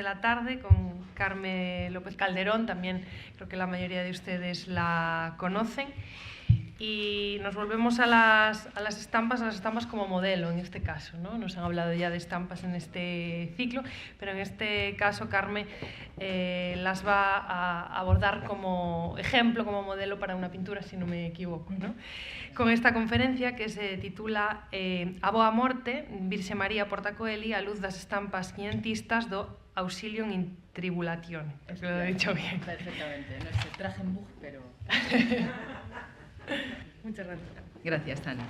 la tarde con Carme López Calderón, también creo que la mayoría de ustedes la conocen. Y nos volvemos a las estampas como modelo en este caso, ¿no? Nos han hablado ya de estampas en este ciclo, pero en este caso Carme las va a abordar como ejemplo, como modelo para una pintura, si no me equivoco, ¿no? Con esta conferencia que se titula A boa morte, Virxe María porta coeli a luz das estampas quinhentistas do Auxilium in Tribulatione. Es que lo he dicho bien. Perfectamente, no es el Trachtenbuch, pero... Muchas gracias. Gracias, Ana.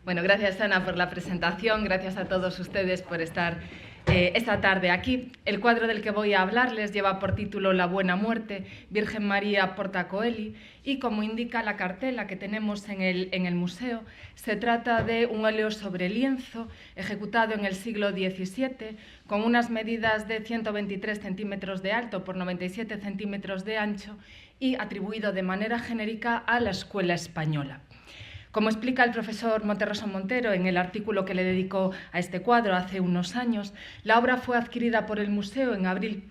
Bueno, gracias, Ana, por la presentación. Gracias a todos ustedes por estar esta tarde aquí. El cuadro del que voy a hablarles lleva por título La Buena Muerte, Virgen María porta coeli, y como indica la cartela que tenemos en el museo, se trata de un óleo sobre lienzo ejecutado en el siglo XVII con unas medidas de 123 centímetros de alto por 97 centímetros de ancho y atribuido de manera genérica a la Escuela Española. Como explica el profesor Monterroso Montero en el artículo que le dedicó a este cuadro hace unos años, la obra fue adquirida por el museo en abril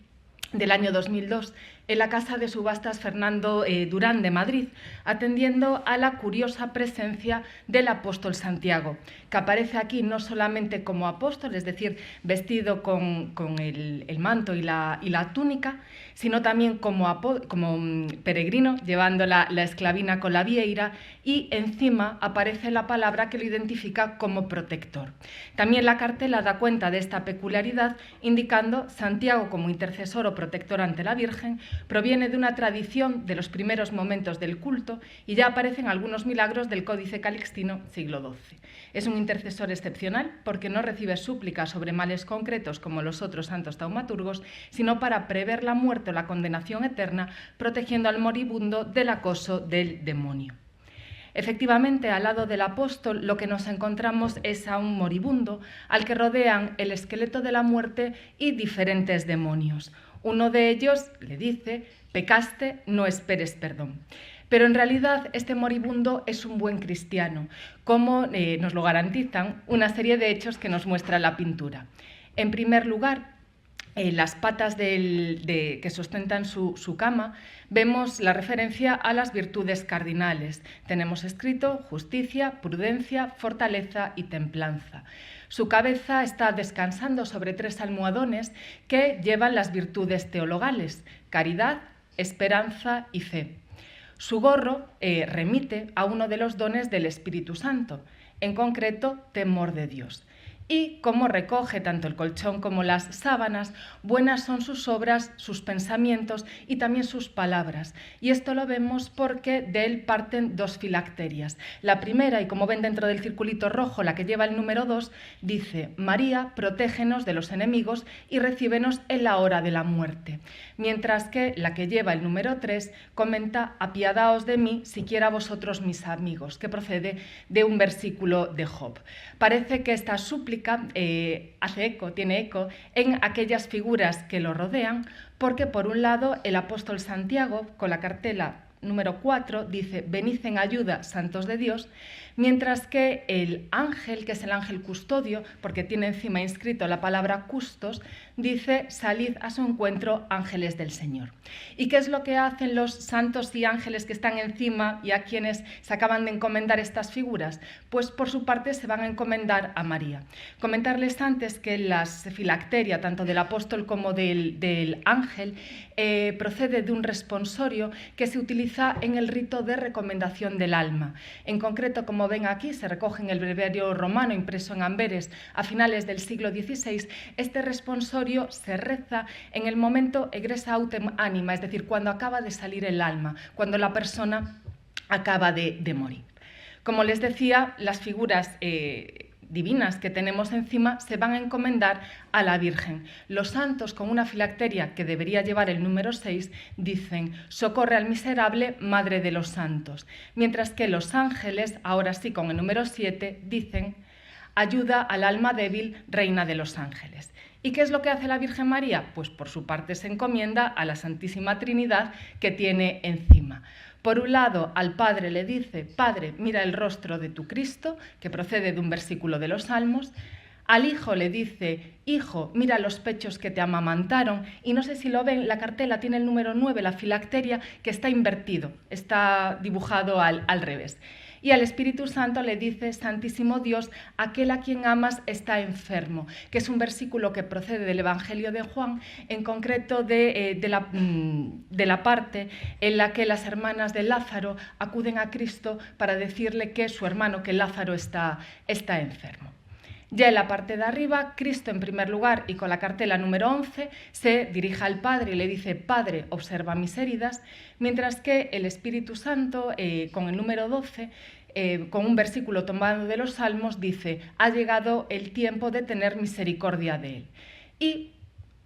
del año 2002 en la Casa de Subastas Fernando Durán de Madrid, atendiendo a la curiosa presencia del apóstol Santiago, que aparece aquí no solamente como apóstol, es decir, vestido con el manto y la túnica, sino también como peregrino, llevando la esclavina con la vieira, y encima aparece la palabra que lo identifica como protector. También la cartela da cuenta de esta peculiaridad, indicando Santiago como intercesor o protector ante la Virgen. Proviene de una tradición de los primeros momentos del culto y ya aparecen algunos milagros del Códice Calixtino, siglo XII. Es un intercesor excepcional porque no recibe súplicas sobre males concretos como los otros santos taumaturgos, sino para prever la muerte o la condenación eterna, protegiendo al moribundo del acoso del demonio. Efectivamente, al lado del apóstol, lo que nos encontramos es a un moribundo al que rodean el esqueleto de la muerte y diferentes demonios. Uno de ellos le dice: pecaste, no esperes perdón. Pero en realidad este moribundo es un buen cristiano, como nos lo garantizan una serie de hechos que nos muestra la pintura. En primer lugar, las patas que sustentan su cama, vemos la referencia a las virtudes cardinales. Tenemos escrito justicia, prudencia, fortaleza y templanza. Su cabeza está descansando sobre 3 almohadones que llevan las virtudes teologales: caridad, esperanza y fe. Su gorro remite a uno de los dones del Espíritu Santo, en concreto, temor de Dios. Y como recoge tanto el colchón como las sábanas, buenas son sus obras, sus pensamientos y también sus palabras. Y esto lo vemos porque de él parten 2 filacterias. La primera, y como ven dentro del circulito rojo, la que lleva el número 2, dice: María, protégenos de los enemigos y recíbenos en la hora de la muerte. Mientras que la que lleva el número 3 comenta: apiadaos de mí, siquiera vosotros mis amigos, que procede de un versículo de Job. Parece que esta súplica tiene eco en aquellas figuras que lo rodean, porque por un lado el apóstol Santiago, con la cartela número 4, dice: venid en ayuda, santos de Dios, mientras que el ángel, que es el ángel custodio, porque tiene encima inscrito la palabra custos, dice: salid a su encuentro, ángeles del Señor. ¿Y qué es lo que hacen los santos y ángeles que están encima y a quienes se acaban de encomendar estas figuras? Pues por su parte se van a encomendar a María. Comentarles antes que la filacteria, tanto del apóstol como del ángel, procede de un responsorio que se utiliza en el rito de recomendación del alma. En concreto, como ven aquí, se recoge en el breviario romano impreso en Amberes a finales del siglo XVI. Este responsorio se reza en el momento egressa autem anima, es decir, cuando acaba de salir el alma, cuando la persona acaba de morir. Como les decía, las figuras divinas que tenemos encima se van a encomendar a la Virgen. Los santos, con una filacteria que debería llevar el número 6, dicen: socorre al miserable, madre de los santos. Mientras que los ángeles, ahora sí con el número 7, dicen: ayuda al alma débil, reina de los ángeles. ¿Y qué es lo que hace la Virgen María? Pues por su parte se encomienda a la Santísima Trinidad que tiene encima. Por un lado, al Padre le dice: Padre, mira el rostro de tu Cristo, que procede de un versículo de los Salmos. Al hijo le dice: hijo, mira los pechos que te amamantaron. Y no sé si lo ven, la cartela tiene el número 9, la filacteria, que está invertido, está dibujado al revés. Y al Espíritu Santo le dice: Santísimo Dios, aquel a quien amas está enfermo, que es un versículo que procede del Evangelio de Juan, en concreto de la parte en la que las hermanas de Lázaro acuden a Cristo para decirle que su hermano, que Lázaro, está enfermo. Ya en la parte de arriba, Cristo en primer lugar y con la cartela número 11 se dirige al Padre y le dice: Padre, observa mis heridas, mientras que el Espíritu Santo con el número 12, con un versículo tomado de los Salmos, dice: ha llegado el tiempo de tener misericordia de él. Y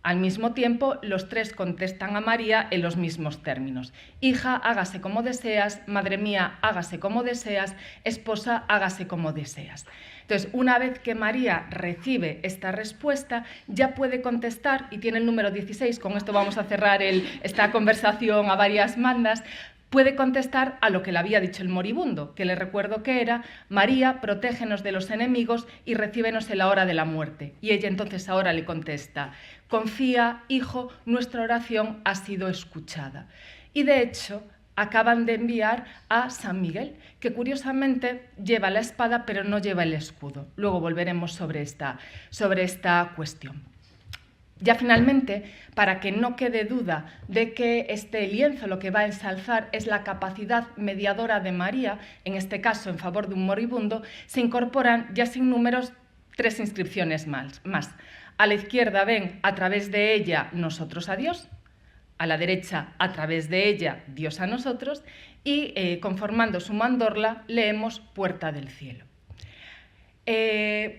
al mismo tiempo, los tres contestan a María en los mismos términos: hija, hágase como deseas; madre mía, hágase como deseas; esposa, hágase como deseas. Entonces, una vez que María recibe esta respuesta, ya puede contestar, y tiene el número 16, con esto vamos a cerrar esta conversación a varias mandas, puede contestar a lo que le había dicho el moribundo, que le recuerdo que era: María, protégenos de los enemigos y recíbenos en la hora de la muerte. Y ella entonces ahora le contesta: confía, hijo, nuestra oración ha sido escuchada. Y de hecho, acaban de enviar a San Miguel, que curiosamente lleva la espada pero no lleva el escudo. Luego volveremos sobre esta cuestión. Ya finalmente, para que no quede duda de que este lienzo lo que va a ensalzar es la capacidad mediadora de María, en este caso en favor de un moribundo, se incorporan ya sin números 3 inscripciones más. A la izquierda ven: a través de ella nosotros a Dios; a la derecha: a través de ella Dios a nosotros; y conformando su mandorla leemos: puerta del cielo.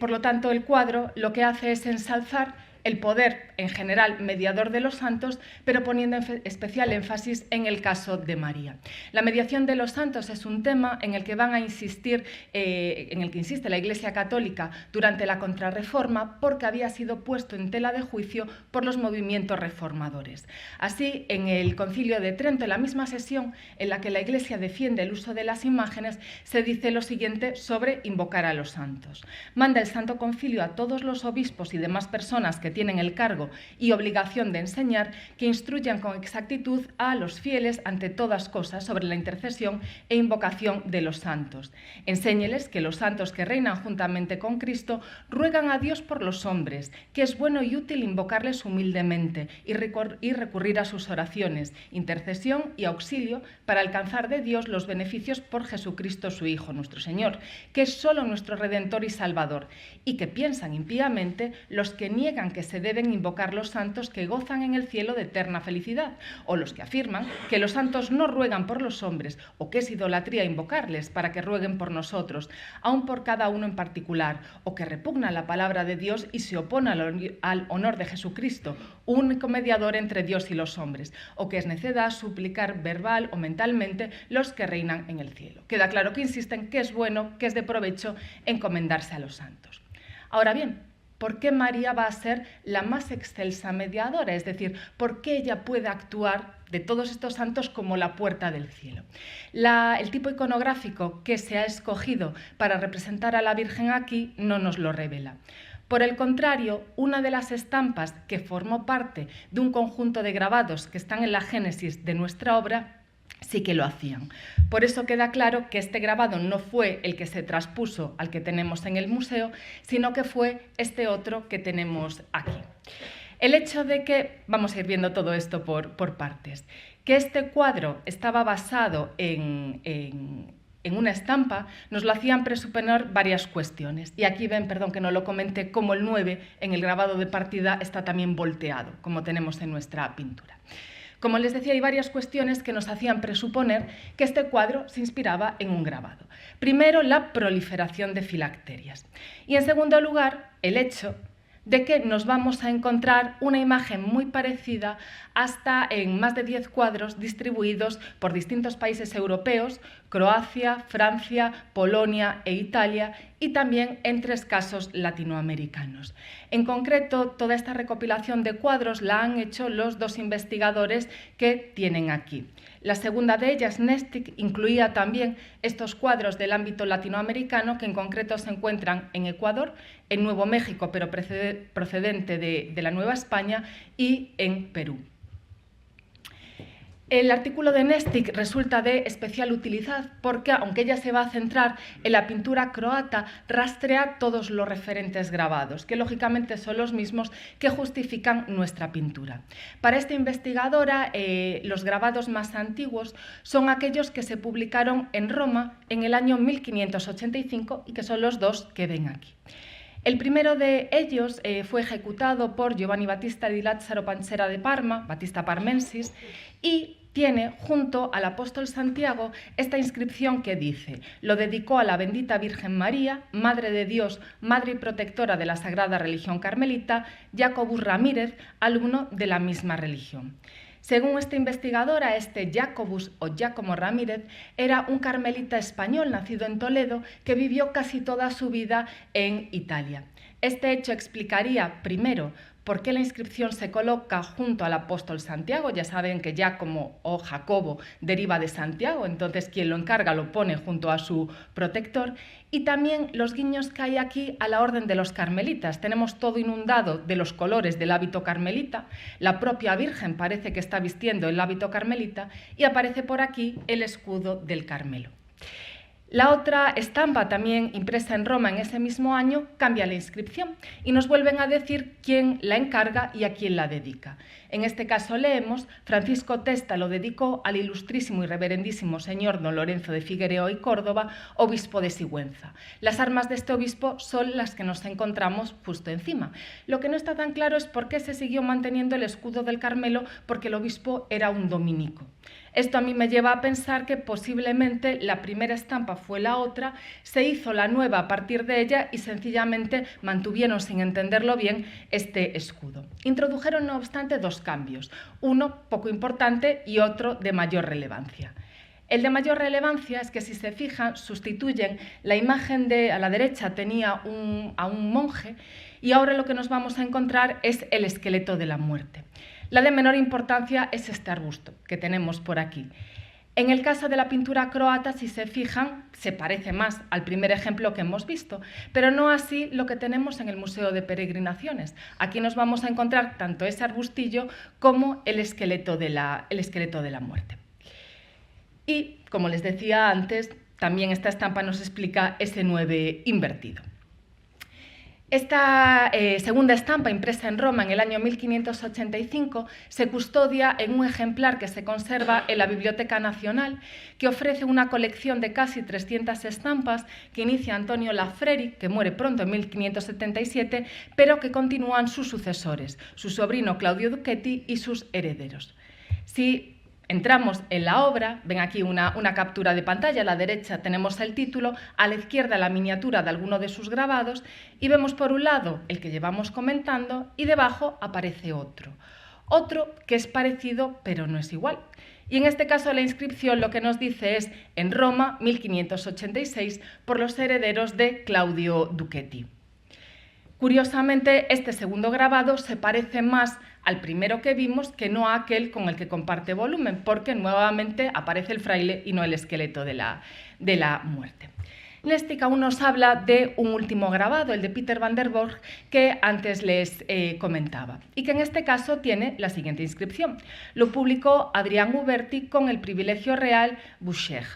Por lo tanto, el cuadro lo que hace es ensalzar el poder en general mediador de los santos, pero poniendo especial énfasis en el caso de María. La mediación de los santos es un tema en el que van a insistir, en el que insiste la Iglesia Católica durante la Contrarreforma, porque había sido puesto en tela de juicio por los movimientos reformadores. Así, en el Concilio de Trento, en la misma sesión en la que la Iglesia defiende el uso de las imágenes, se dice lo siguiente sobre invocar a los santos: manda el Santo Concilio a todos los obispos y demás personas que tienen el cargo y obligación de enseñar, que instruyan con exactitud a los fieles ante todas cosas sobre la intercesión e invocación de los santos. Enséñeles que los santos que reinan juntamente con Cristo ruegan a Dios por los hombres, que es bueno y útil invocarles humildemente y recurrir a sus oraciones, intercesión y auxilio para alcanzar de Dios los beneficios por Jesucristo su Hijo, nuestro Señor, que es solo nuestro Redentor y Salvador, y que piensan impíamente los que niegan que se deben invocar los santos que gozan en el cielo de eterna felicidad, o los que afirman que los santos no ruegan por los hombres, o que es idolatría invocarles para que rueguen por nosotros, aun por cada uno en particular, o que repugna la palabra de Dios y se opone al honor de Jesucristo, único mediador entre Dios y los hombres, o que es necedad suplicar verbal o mentalmente los que reinan en el cielo. Queda claro que insisten que es bueno, que es de provecho encomendarse a los santos. Ahora bien, ¿por qué María va a ser la más excelsa mediadora? Es decir, ¿por qué ella puede actuar de todos estos santos como la puerta del cielo? El tipo iconográfico que se ha escogido para representar a la Virgen aquí no nos lo revela. Por el contrario, una de las estampas que formó parte de un conjunto de grabados que están en la génesis de nuestra obra sí que lo hacían. Por eso queda claro que este grabado no fue el que se traspuso al que tenemos en el museo, sino que fue este otro que tenemos aquí. El hecho de que, vamos a ir viendo todo esto por partes, que este cuadro estaba basado en una estampa, nos lo hacían presuponer varias cuestiones. Y aquí ven, perdón que no lo comenté, como el 9 en el grabado de partida está también volteado, como tenemos en nuestra pintura. Como les decía, hay varias cuestiones que nos hacían presuponer que este cuadro se inspiraba en un grabado. Primero, la proliferación de filacterias. Y en segundo lugar, el hecho de que nos vamos a encontrar una imagen muy parecida hasta en más de 10 cuadros distribuidos por distintos países europeos: Croacia, Francia, Polonia e Italia, y también en 3 casos latinoamericanos. En concreto, toda esta recopilación de cuadros la han hecho los 2 investigadores que tienen aquí. La segunda de ellas, Néstic, incluía también estos cuadros del ámbito latinoamericano que en concreto se encuentran en Ecuador, en Nuevo México, pero procedente de la Nueva España, y en Perú. El artículo de Néstic resulta de especial utilidad porque, aunque ella se va a centrar en la pintura croata, rastrea todos los referentes grabados, que lógicamente son los mismos que justifican nuestra pintura. Para esta investigadora, los grabados más antiguos son aquellos que se publicaron en Roma en el año 1585 y que son los dos que ven aquí. El primero de ellos fue ejecutado por Giovanni Battista di Lazzaro Pancera de Parma, Battista Parmensis, y tiene junto al apóstol Santiago esta inscripción que dice: lo dedicó a la bendita Virgen María, Madre de Dios, Madre y Protectora de la Sagrada Religión Carmelita, Jacobus Ramírez, alumno de la misma religión. Según esta investigadora, este Jacobus o Giacomo Ramírez era un carmelita español nacido en Toledo que vivió casi toda su vida en Italia. Este hecho explicaría, primero, por qué la inscripción se coloca junto al apóstol Santiago. Ya saben que Giacomo o Jacobo deriva de Santiago, entonces quien lo encarga lo pone junto a su protector. Y también los guiños que hay aquí a la orden de los carmelitas. Tenemos todo inundado de los colores del hábito carmelita. La propia Virgen parece que está vistiendo el hábito carmelita y aparece por aquí el escudo del Carmelo. La otra estampa, también impresa en Roma en ese mismo año, cambia la inscripción y nos vuelven a decir quién la encarga y a quién la dedica. En este caso leemos: Francisco Testa lo dedicó al ilustrísimo y reverendísimo señor don Lorenzo de Figueroa y Córdoba, obispo de Sigüenza. Las armas de este obispo son las que nos encontramos justo encima. Lo que no está tan claro es por qué se siguió manteniendo el escudo del Carmelo, porque el obispo era un dominico. Esto a mí me lleva a pensar que posiblemente la primera estampa fue la otra, se hizo la nueva a partir de ella y sencillamente mantuvieron, sin entenderlo bien, este escudo. Introdujeron, no obstante, dos cambios, uno poco importante y otro de mayor relevancia. El de mayor relevancia es que, si se fijan, sustituyen la imagen de a la derecha tenía a un monje y ahora lo que nos vamos a encontrar es el esqueleto de la muerte. La de menor importancia es este arbusto que tenemos por aquí. En el caso de la pintura croata, si se fijan, se parece más al primer ejemplo que hemos visto, pero no así lo que tenemos en el Museo de Peregrinaciones. Aquí nos vamos a encontrar tanto ese arbustillo como el esqueleto de la muerte. Y, como les decía antes, también esta estampa nos explica ese 9 invertido. Esta segunda estampa, impresa en Roma en el año 1585, se custodia en un ejemplar que se conserva en la Biblioteca Nacional, que ofrece una colección de casi 300 estampas que inicia Antonio Lafreri, que muere pronto en 1577, pero que continúan sus sucesores, su sobrino Claudio Duchetti y sus herederos. Si entramos en la obra, ven aquí una captura de pantalla, a la derecha tenemos el título, a la izquierda la miniatura de alguno de sus grabados y vemos por un lado el que llevamos comentando y debajo aparece otro que es parecido pero no es igual. Y en este caso la inscripción lo que nos dice es: en Roma, 1586, por los herederos de Claudio Duchetti. Curiosamente, este segundo grabado se parece más al primero que vimos que no a aquel con el que comparte volumen, porque nuevamente aparece el fraile y no el esqueleto de la muerte. Néstic aún nos habla de un último grabado, el de Peter van der Borch, que antes les comentaba, y que en este caso tiene la siguiente inscripción. Lo publicó Adrián Uberti con el privilegio real Boucher.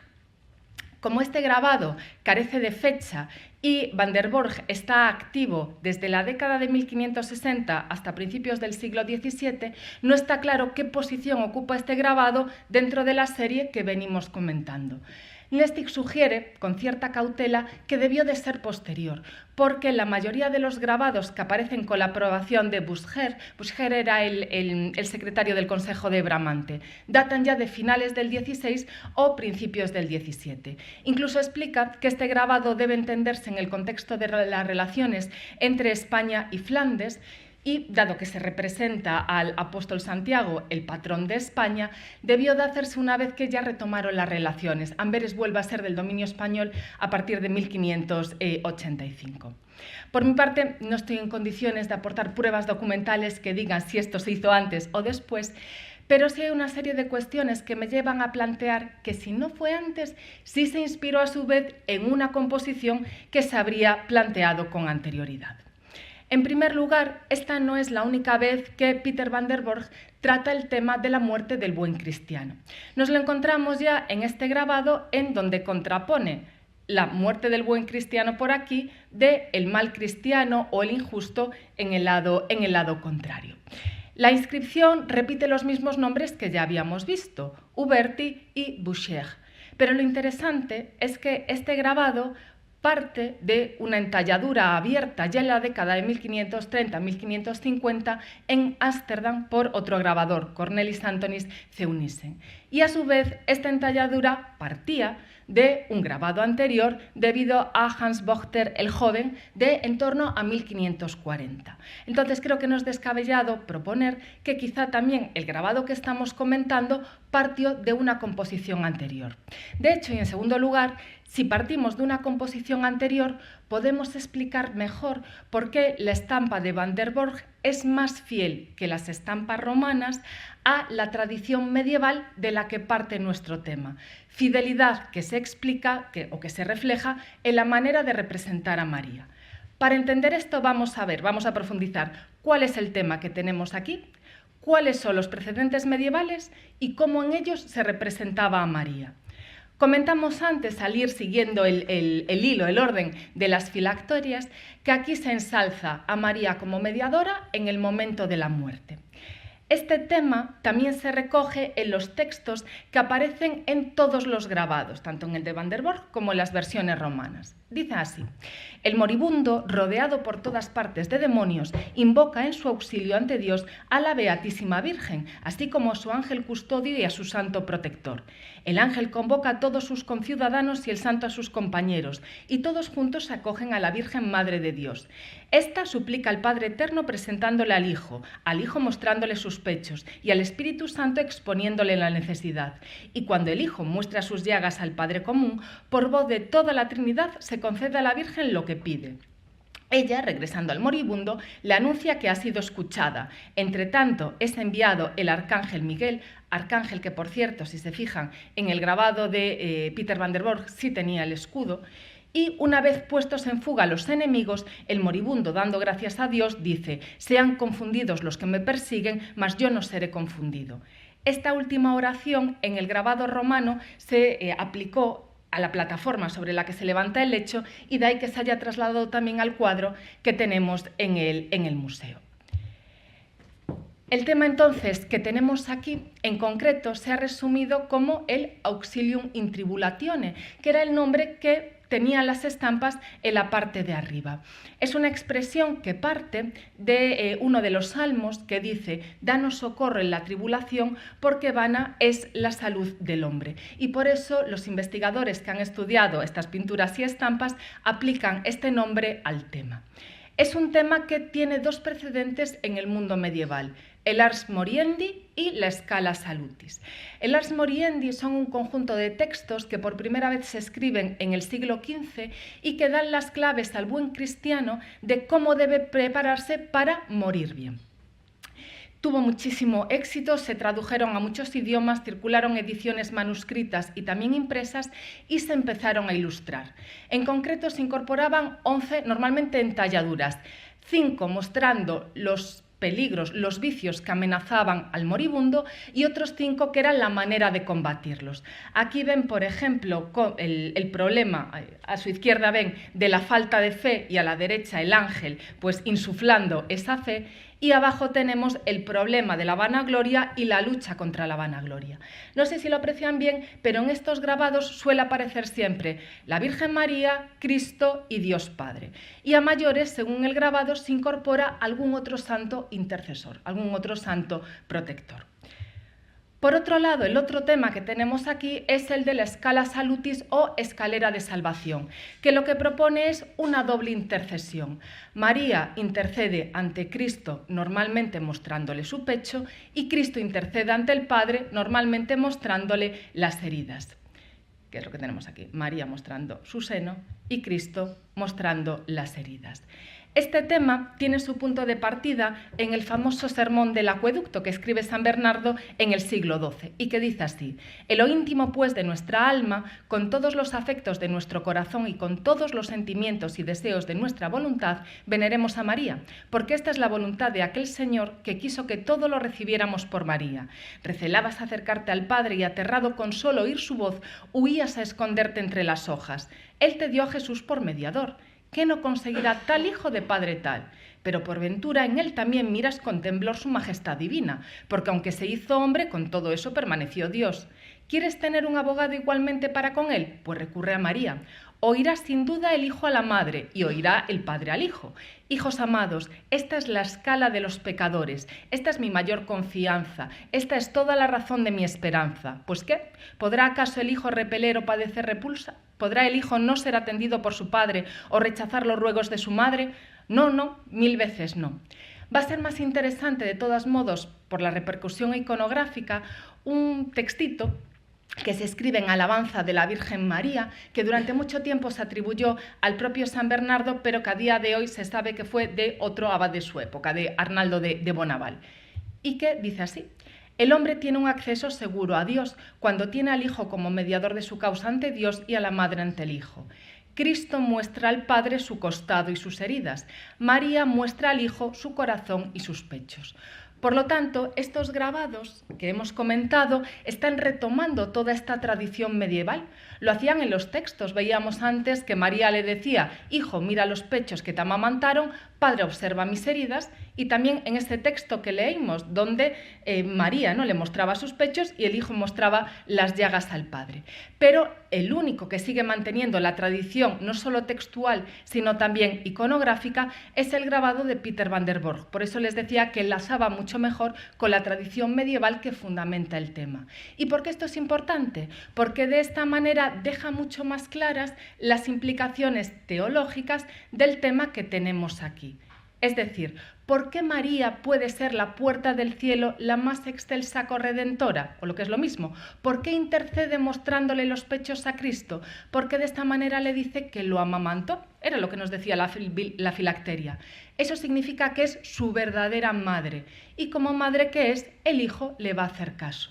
Como este grabado carece de fecha y van der Borch está activo desde la década de 1560 hasta principios del siglo XVII, no está claro qué posición ocupa este grabado dentro de la serie que venimos comentando. Néstic sugiere, con cierta cautela, que debió de ser posterior, porque la mayoría de los grabados que aparecen con la aprobación de Boucher era el secretario del Consejo de Bramante, datan ya de finales del XVI o principios del XVII. Incluso explica que este grabado debe entenderse en el contexto de las relaciones entre España y Flandes, y, dado que se representa al apóstol Santiago, el patrón de España, debió de hacerse una vez que ya retomaron las relaciones. Amberes vuelve a ser del dominio español a partir de 1585. Por mi parte, no estoy en condiciones de aportar pruebas documentales que digan si esto se hizo antes o después, pero sí hay una serie de cuestiones que me llevan a plantear que si no fue antes, sí se inspiró a su vez en una composición que se habría planteado con anterioridad. En primer lugar, esta no es la única vez que Peter van der Borch trata el tema de la muerte del buen cristiano. Nos lo encontramos ya en este grabado en donde contrapone la muerte del buen cristiano por aquí de el mal cristiano o el injusto en el lado contrario. La inscripción repite los mismos nombres que ya habíamos visto, Huberti y Boucher, pero lo interesante es que este grabado parte de una entalladura abierta ya en la década de 1530-1550 en Ámsterdam por otro grabador, Cornelis Antonis Zeunissen. Y a su vez esta entalladura partía de un grabado anterior debido a Hans Bochter el Joven de en torno a 1540. Entonces creo que no es descabellado proponer que quizá también el grabado que estamos comentando partió de una composición anterior. De hecho, y en segundo lugar, si partimos de una composición anterior, podemos explicar mejor por qué la estampa de van der Borch es más fiel que las estampas romanas a la tradición medieval de la que parte nuestro tema. Fidelidad que se explica o que se refleja en la manera de representar a María. Para entender esto vamos a profundizar cuál es el tema que tenemos aquí, cuáles son los precedentes medievales y cómo en ellos se representaba a María. Comentamos antes, al ir siguiendo el orden de las filacterias, que aquí se ensalza a María como mediadora en el momento de la muerte. Este tema también se recoge en los textos que aparecen en todos los grabados, tanto en el de van der Borch como en las versiones romanas. Dice así: el moribundo, rodeado por todas partes de demonios, invoca en su auxilio ante Dios a la Beatísima Virgen, así como a su ángel custodio y a su santo protector. El ángel convoca a todos sus conciudadanos y el santo a sus compañeros, y todos juntos se acogen a la Virgen Madre de Dios. Esta suplica al Padre Eterno presentándole al Hijo mostrándole sus pechos y al Espíritu Santo exponiéndole la necesidad. Y cuando el Hijo muestra sus llagas al Padre común, por voz de toda la Trinidad se concede a la Virgen lo que pide. Ella, regresando al moribundo, le anuncia que ha sido escuchada. Entre tanto, es enviado el arcángel Miguel, arcángel que, por cierto, si se fijan, en el grabado de Peter van der Borch sí tenía el escudo, y una vez puestos en fuga los enemigos, el moribundo, dando gracias a Dios, dice: «Sean confundidos los que me persiguen, mas yo no seré confundido». Esta última oración en el grabado romano se aplicó a la plataforma sobre la que se levanta el lecho y de ahí que se haya trasladado también al cuadro que tenemos en el museo. El tema entonces que tenemos aquí en concreto se ha resumido como el Auxilium in Tribulatione, que era el nombre que tenían las estampas en la parte de arriba. Es una expresión que parte de uno de los salmos que dice: «Danos socorro en la tribulación, porque vana es la salud del hombre». Y por eso los investigadores que han estudiado estas pinturas y estampas aplican este nombre al tema. Es un tema que tiene dos precedentes en el mundo medieval: el Ars Moriendi y la Scala Salutis. El Ars Moriendi son un conjunto de textos que por primera vez se escriben en el siglo XV y que dan las claves al buen cristiano de cómo debe prepararse para morir bien. Tuvo muchísimo éxito, se tradujeron a muchos idiomas, circularon ediciones manuscritas y también impresas y se empezaron a ilustrar. En concreto se incorporaban 11 normalmente entalladuras, 5 mostrando los peligros, los vicios que amenazaban al moribundo y otros 5 que eran la manera de combatirlos. Aquí ven, por ejemplo, el problema, a su izquierda ven de la falta de fe y a la derecha el ángel pues insuflando esa fe, y abajo tenemos el problema de la vanagloria y la lucha contra la vanagloria. No sé si lo aprecian bien, pero en estos grabados suele aparecer siempre la Virgen María, Cristo y Dios Padre. Y a mayores, según el grabado, se incorpora algún otro santo intercesor, algún otro santo protector. Por otro lado, el otro tema que tenemos aquí es el de la Scala Salutis o escalera de salvación, que lo que propone es una doble intercesión. María intercede ante Cristo, normalmente mostrándole su pecho, y Cristo intercede ante el Padre, normalmente mostrándole las heridas. Que es lo que tenemos aquí, María mostrando su seno y Cristo mostrando las heridas. Este tema tiene su punto de partida en el famoso sermón del acueducto que escribe San Bernardo en el siglo XII y que dice así: en lo íntimo pues de nuestra alma, con todos los afectos de nuestro corazón y con todos los sentimientos y deseos de nuestra voluntad, veneremos a María, porque esta es la voluntad de aquel Señor que quiso que todo lo recibiéramos por María. Recelabas acercarte al Padre y aterrado con solo oír su voz, huías a esconderte entre las hojas. Él te dio a Jesús por mediador. ¿Qué no conseguirá tal hijo de padre tal? Pero por ventura en él también miras con temblor su majestad divina, porque aunque se hizo hombre, con todo eso permaneció Dios. ¿Quieres tener un abogado igualmente para con él? Pues recurre a María. Oirá sin duda el hijo a la madre y oirá el padre al hijo. Hijos amados, esta es la escala de los pecadores, esta es mi mayor confianza, esta es toda la razón de mi esperanza. ¿Pues qué? ¿Podrá acaso el hijo repeler o padecer repulsa? ¿Podrá el hijo no ser atendido por su padre o rechazar los ruegos de su madre? No, no, 1000 veces no. Va a ser más interesante, de todos modos, por la repercusión iconográfica, un textito que se escribe en alabanza de la Virgen María, que durante mucho tiempo se atribuyó al propio San Bernardo, pero que a día de hoy se sabe que fue de otro abad de su época, de Arnaldo de Bonaval, y que dice así: el hombre tiene un acceso seguro a Dios cuando tiene al Hijo como mediador de su causa ante Dios y a la Madre ante el Hijo. Cristo muestra al Padre su costado y sus heridas. María muestra al Hijo su corazón y sus pechos. Por lo tanto, estos grabados que hemos comentado están retomando toda esta tradición medieval. Lo hacían en los textos. Veíamos antes que María le decía: hijo, mira los pechos que te amamantaron, Padre, observa mis heridas. Y también en este texto que leímos, donde María, ¿no?, le mostraba sus pechos y el hijo mostraba las llagas al Padre. Pero el único que sigue manteniendo la tradición, no solo textual, sino también iconográfica, es el grabado de Pieter van der Borch. Por eso les decía que enlazaba mucho mejor con la tradición medieval que fundamenta el tema. ¿Y por qué esto es importante? Porque de esta manera deja mucho más claras las implicaciones teológicas del tema que tenemos aquí. Es decir, ¿por qué María puede ser la puerta del cielo, la más excelsa corredentora? O lo que es lo mismo, ¿por qué intercede mostrándole los pechos a Cristo? Porque de esta manera le dice que lo amamantó. Era lo que nos decía la filacteria. Eso significa que es su verdadera madre. Y como madre que es, el hijo le va a hacer caso.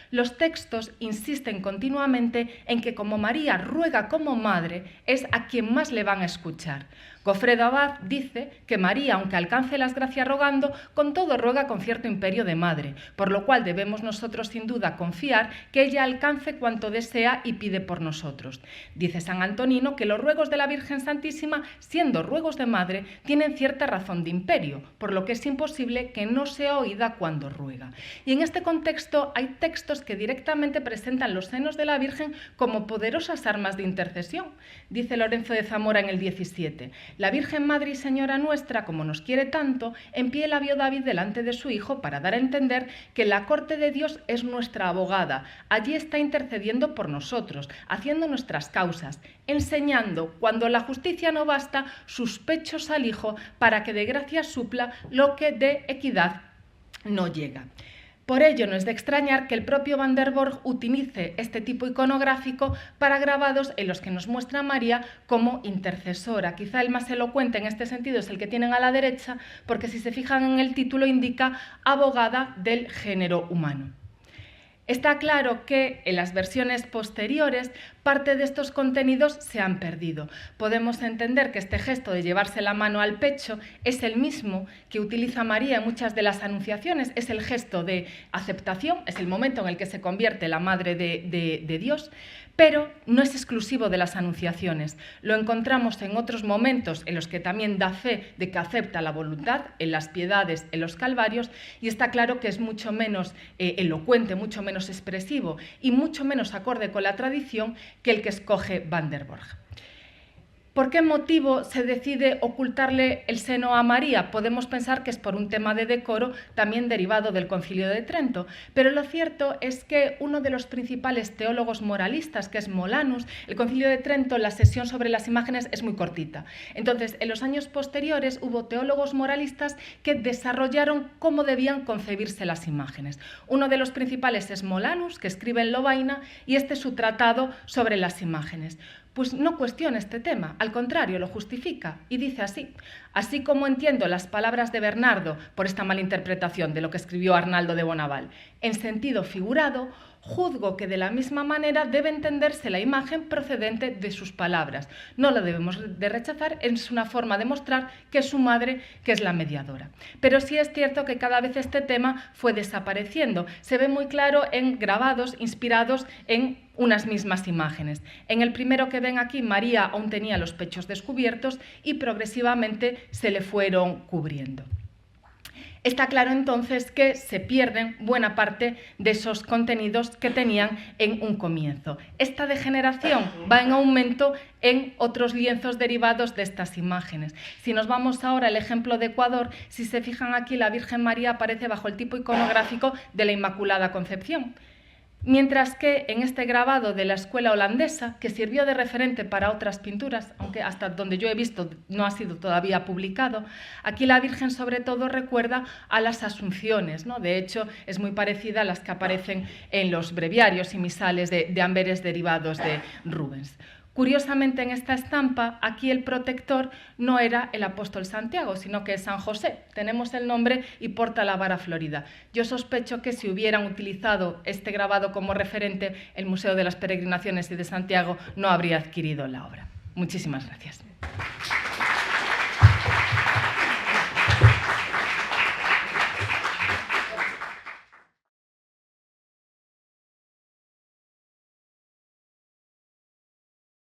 Los textos insisten continuamente en que como María ruega como madre, es a quien más le van a escuchar. Gofredo Abad dice que María, aunque alcance las gracias rogando, con todo ruega con cierto imperio de madre, por lo cual debemos nosotros sin duda confiar que ella alcance cuanto desea y pide por nosotros. Dice San Antonino que los ruegos de la Virgen Santísima, siendo ruegos de madre, tienen cierta razón de imperio, por lo que es imposible que no sea oída cuando ruega. Y en este contexto hay textos que directamente presentan los senos de la Virgen como poderosas armas de intercesión. Dice Lorenzo de Zamora en el 17: la Virgen Madre y Señora nuestra, como nos quiere tanto, en pie la vio David delante de su hijo para dar a entender que la corte de Dios es nuestra abogada. Allí está intercediendo por nosotros, haciendo nuestras causas, enseñando, cuando la justicia no basta, sus pechos al hijo para que de gracia supla lo que de equidad no llega. Por ello no es de extrañar que el propio van der Borch utilice este tipo iconográfico para grabados en los que nos muestra a María como intercesora. Quizá el más elocuente en este sentido es el que tienen a la derecha, porque si se fijan en el título indica abogada del género humano. Está claro que en las versiones posteriores parte de estos contenidos se han perdido. Podemos entender que este gesto de llevarse la mano al pecho es el mismo que utiliza María en muchas de las anunciaciones, es el gesto de aceptación, es el momento en el que se convierte la Madre de Dios, pero no es exclusivo de las anunciaciones. Lo encontramos en otros momentos en los que también da fe de que acepta la voluntad, en las piedades, en los calvarios, y está claro que es mucho menos elocuente, mucho menos expresivo y mucho menos acorde con la tradición que el que escoge van der Borch. ¿Por qué motivo se decide ocultarle el seno a María? Podemos pensar que es por un tema de decoro, también derivado del Concilio de Trento, pero lo cierto es que uno de los principales teólogos moralistas, que es Molanus, el Concilio de Trento, la sesión sobre las imágenes es muy cortita. Entonces, en los años posteriores hubo teólogos moralistas que desarrollaron cómo debían concebirse las imágenes. Uno de los principales es Molanus, que escribe en Lovaina, y este es su tratado sobre las imágenes. Pues no cuestiona este tema, al contrario, lo justifica y dice así: Así como entiendo las palabras de Bernardo por esta malinterpretación de lo que escribió Arnaldo de Bonaval, en sentido figurado, juzgo que de la misma manera debe entenderse la imagen procedente de sus palabras. No la debemos de rechazar, es una forma de mostrar que es su madre, que es la mediadora. Pero sí es cierto que cada vez este tema fue desapareciendo. Se ve muy claro en grabados inspirados en unas mismas imágenes. En el primero que ven aquí, María aún tenía los pechos descubiertos y progresivamente se le fueron cubriendo. Está claro entonces que se pierden buena parte de esos contenidos que tenían en un comienzo. Esta degeneración va en aumento en otros lienzos derivados de estas imágenes. Si nos vamos ahora al ejemplo de Ecuador, si se fijan aquí, la Virgen María aparece bajo el tipo iconográfico de la Inmaculada Concepción. Mientras que en este grabado de la escuela holandesa, que sirvió de referente para otras pinturas, aunque hasta donde yo he visto no ha sido todavía publicado, aquí la Virgen sobre todo recuerda a las Asunciones, ¿no? De hecho, es muy parecida a las que aparecen en los breviarios y misales de Amberes derivados de Rubens. Curiosamente, en esta estampa, aquí el protector no era el apóstol Santiago, sino que es San José. Tenemos el nombre y porta la vara florida. Yo sospecho que si hubieran utilizado este grabado como referente, el Museo de las Peregrinaciones y de Santiago no habría adquirido la obra. Muchísimas gracias.